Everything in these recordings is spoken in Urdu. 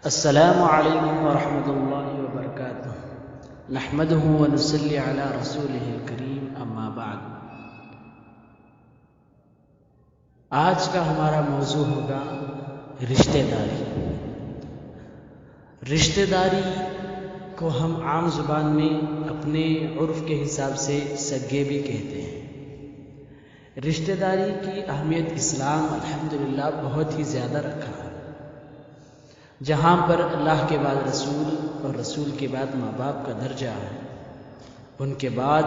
السلام علیکم ورحمۃ اللہ وبرکاتہ نحمدہ ونصلی علی رسولہ الکریم اما بعد۔ آج کا ہمارا موضوع ہوگا رشتہ داری۔ رشتہ داری کو ہم عام زبان میں اپنے عرف کے حساب سے سگے بھی کہتے ہیں۔ رشتہ داری کی اہمیت اسلام الحمدللہ بہت ہی زیادہ رکھا ہے۔ جہاں پر اللہ کے بعد رسول اور رسول کے بعد ماں باپ کا درجہ ہے، ان کے بعد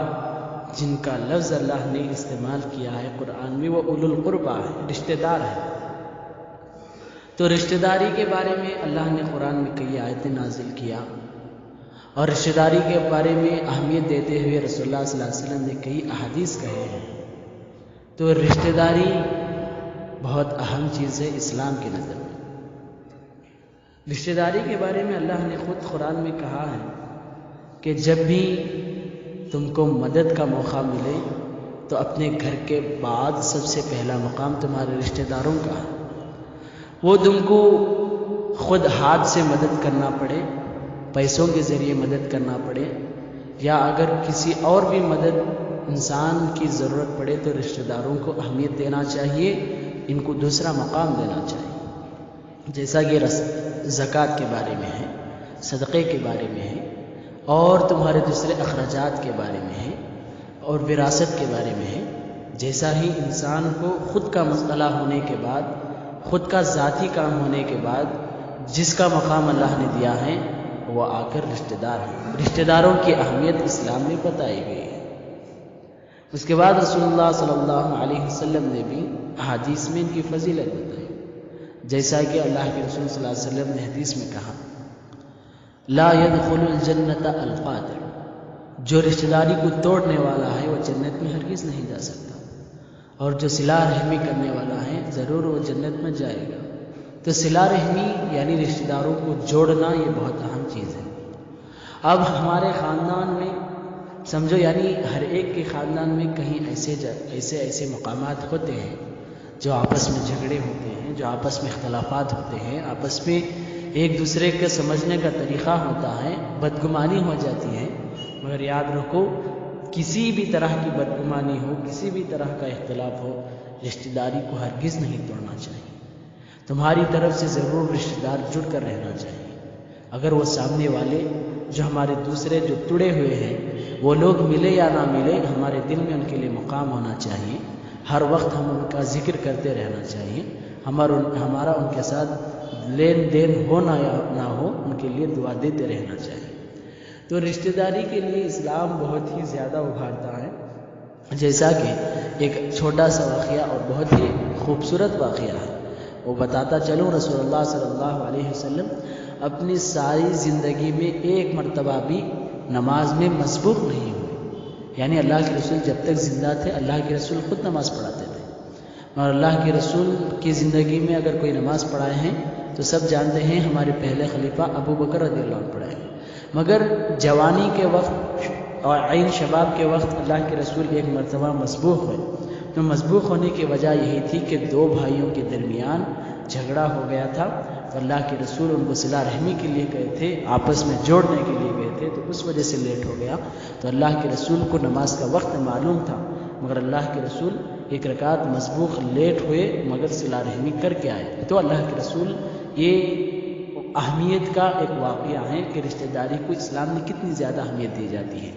جن کا لفظ اللہ نے استعمال کیا ہے قرآن میں وہ اولو القربہ ہے، رشتہ دار ہے۔ تو رشتہ داری کے بارے میں اللہ نے قرآن میں کئی آیتیں نازل کیا، اور رشتہ داری کے بارے میں اہمیت دیتے ہوئے رسول اللہ صلی اللہ علیہ وسلم نے کئی احادیث کہے ہیں۔ تو رشتہ داری بہت اہم چیز ہے اسلام کی نظر میں۔ رشتہ داری کے بارے میں اللہ نے خود قرآن میں کہا ہے کہ جب بھی تم کو مدد کا موقع ملے تو اپنے گھر کے بعد سب سے پہلا مقام تمہارے رشتہ داروں کا ہے۔ وہ تم کو خود ہاتھ سے مدد کرنا پڑے، پیسوں کے ذریعے مدد کرنا پڑے، یا اگر کسی اور بھی مدد انسان کی ضرورت پڑے تو رشتہ داروں کو اہمیت دینا چاہیے، ان کو دوسرا مقام دینا چاہیے۔ جیسا کہ زکوٰۃ کے بارے میں ہے، صدقے کے بارے میں ہے، اور تمہارے دوسرے اخراجات کے بارے میں ہے، اور وراثت کے بارے میں ہے۔ جیسا ہی انسان کو خود کا مسئلہ ہونے کے بعد، خود کا ذاتی کام ہونے کے بعد جس کا مقام اللہ نے دیا ہے وہ آ کر رشتہ دار ہے۔ رشتہ داروں کی اہمیت اسلام میں بتائی گئی ہے۔ اس کے بعد رسول اللہ صلی اللہ علیہ وسلم نے بھی احادیث میں ان کی فضیلت بتائی، جیسا کہ اللہ کے رسول صلی اللہ علیہ وسلم نے حدیث میں کہا، لا يدخل الجنت القاطع، جو رشتہ داری کو توڑنے والا ہے وہ جنت میں ہرگز نہیں جا سکتا، اور جو صلہ رحمی کرنے والا ہے ضرور وہ جنت میں جائے گا۔ تو صلہ رحمی یعنی رشتہ داروں کو جوڑنا یہ بہت اہم چیز ہے۔ اب ہمارے خاندان میں سمجھو، یعنی ہر ایک کے خاندان میں کہیں ایسے مقامات ہوتے ہیں جو آپس میں جھگڑے ہوتے ہیں، جو آپس میں اختلافات ہوتے ہیں، آپس میں ایک دوسرے کے سمجھنے کا طریقہ ہوتا ہے، بدگمانی ہو جاتی ہے۔ مگر یاد رکھو، کسی بھی طرح کی بدگمانی ہو، کسی بھی طرح کا اختلاف ہو، رشتہ داری کو ہرگز نہیں توڑنا چاہیے۔ تمہاری طرف سے ضرور رشتہ دار جڑ کر رہنا چاہیے۔ اگر وہ سامنے والے جو ہمارے دوسرے جو ٹڑے ہوئے ہیں وہ لوگ ملے یا نہ ملے، ہمارے دل میں ان کے لیے مقام ہونا چاہیے۔ ہر وقت ہم ان کا ذکر کرتے رہنا چاہیے، ہمارا ان کے ساتھ لین دین ہو نہ نہ ہو، ان کے لیے دعا دیتے رہنا چاہیے۔ تو رشتہ داری کے لیے اسلام بہت ہی زیادہ ابھارتا ہے۔ جیسا کہ ایک چھوٹا سا واقعہ اور بہت ہی خوبصورت واقعہ ہے، وہ بتاتا چلوں۔ رسول اللہ صلی اللہ علیہ وسلم اپنی ساری زندگی میں ایک مرتبہ بھی نماز میں مسبوق نہیں ہوئے، یعنی اللہ کے رسول جب تک زندہ تھے اللہ کے رسول خود نماز پڑھاتے تھے، اور اللہ کے رسول کی زندگی میں اگر کوئی نماز پڑھائے ہیں تو سب جانتے ہیں ہمارے پہلے خلیفہ ابو بکر رضی اللہ عنہ پڑھائے۔ مگر جوانی کے وقت اور عین شباب کے وقت اللہ کے رسول ایک مرتبہ مسبوق ہوئے۔ تو مسبوق ہونے کی وجہ یہی تھی کہ دو بھائیوں کے درمیان جھگڑا ہو گیا تھا، تو اللہ کے رسول ان کو صلہ رحمی کے لیے گئے تھے، آپس میں جوڑنے کے لیے گئے تھے، تو اس وجہ سے لیٹ ہو گیا۔ تو اللہ کے رسول کو نماز کا وقت معلوم تھا، مگر اللہ کے رسول ایک رکعت مسبوق لیٹ ہوئے مگر صلہ رحمی کر کے آئے۔ تو اللہ کے رسول، یہ اہمیت کا ایک واقعہ ہے کہ رشتہ داری کو اسلام نے کتنی زیادہ اہمیت دی جاتی ہے۔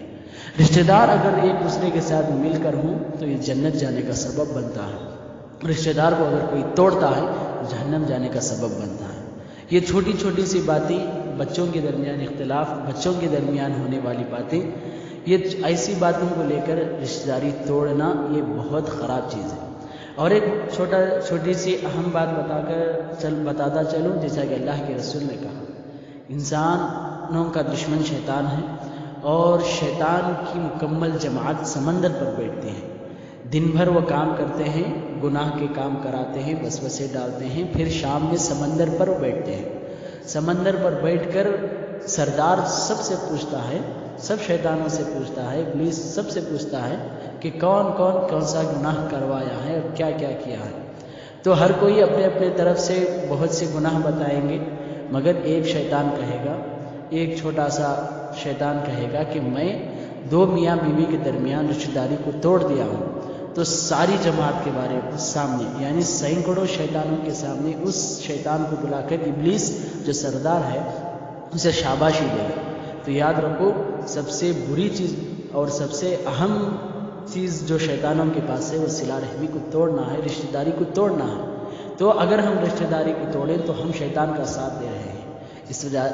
رشتہ دار اگر ایک دوسرے کے ساتھ مل کر ہوں تو یہ جنت جانے کا سبب بنتا ہے۔ رشتہ دار کو اگر کوئی توڑتا ہے تو جہنم جانے کا سبب بنتا ہے۔ یہ چھوٹی چھوٹی سی باتیں، بچوں کے درمیان اختلاف، بچوں کے درمیان ہونے والی باتیں، یہ ایسی باتوں کو لے کر رشتہ داری توڑنا یہ بہت خراب چیز ہے۔ اور ایک چھوٹی سی اہم بات بتاتا چلوں، جیسا کہ اللہ کے رسول نے کہا، انسانوں کا دشمن شیطان ہے، اور شیطان کی مکمل جماعت سمندر پر بیٹھتے ہیں۔ دن بھر وہ کام کرتے ہیں، گناہ کے کام کراتے ہیں، وسوسے ڈالتے ہیں، پھر شام میں سمندر پر بیٹھتے ہیں۔ سمندر پر بیٹھ کر سردار سب سے پوچھتا ہے، سب شیطانوں سے پوچھتا ہے، ابلیس سب سے پوچھتا ہے کہ کون سا گناہ کروایا ہے اور کیا کیا ہے۔ تو ہر کوئی اپنے اپنے طرف سے بہت سے گناہ بتائیں گے، مگر ایک شیطان کہے گا، ایک چھوٹا سا شیطان کہے گا کہ میں دو میاں بیوی کے درمیان رشتہ داری کو توڑ دیا ہوں، تو ساری جماعت کے بارے میں سامنے، یعنی سینکڑوں شیطانوں کے سامنے اس شیطان کو بلا کر ابلیس جو سردار ہے اسے شاباشی دے گا۔ تو یاد رکھو، سب سے بری چیز اور سب سے اہم چیز جو شیطانوں کے پاس ہے وہ صلہ رحمی کو توڑنا ہے، رشتہ داری کو توڑنا ہے۔ تو اگر ہم رشتہ داری کو توڑیں تو ہم شیطان کا ساتھ دے رہے ہیں۔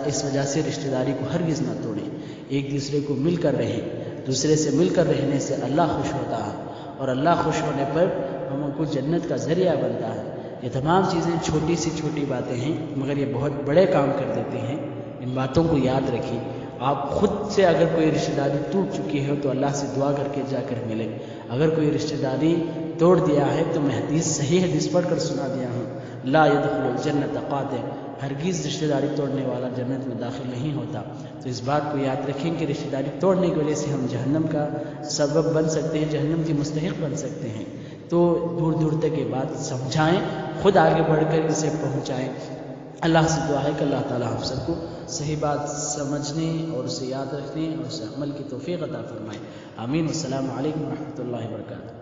اس وجہ سے رشتہ داری کو ہرگز نہ توڑیں، ایک دوسرے کو مل کر رہیں۔ دوسرے سے مل کر رہنے سے اللہ خوش ہوتا ہے، اور اللہ خوش ہونے پر ہم کو جنت کا ذریعہ بنتا ہے۔ یہ تمام چیزیں چھوٹی سی چھوٹی باتیں ہیں، مگر یہ بہت بڑے کام کر دیتے ہیں۔ ان باتوں کو یاد رکھیے۔ آپ خود سے اگر کوئی رشتہ داری ٹوٹ چکی ہے تو اللہ سے دعا کر کے جا کر ملے۔ اگر کوئی رشتہ داری توڑ دیا ہے تو میں صحیح حدیث پڑھ کر سنا دیا ہوں، لا يدخل الجنت قاطع، ہرگز رشتہ داری توڑنے والا جنت میں داخل نہیں ہوتا۔ تو اس بات کو یاد رکھیں کہ رشتہ داری توڑنے کی وجہ سے ہم جہنم کا سبب بن سکتے ہیں، جہنم کی مستحق بن سکتے ہیں۔ تو دور دور تک یہ بات سمجھائیں، خود آگے بڑھ کر اسے پہنچائیں۔ اللہ سے دعا ہے کہ اللہ تعالی ہم سب کو صحیح بات سمجھنے اور اسے یاد رکھنے اور اسے عمل کی توفیق عطا فرمائے۔ آمین۔ السلام علیکم ورحمۃ اللہ وبرکاتہ۔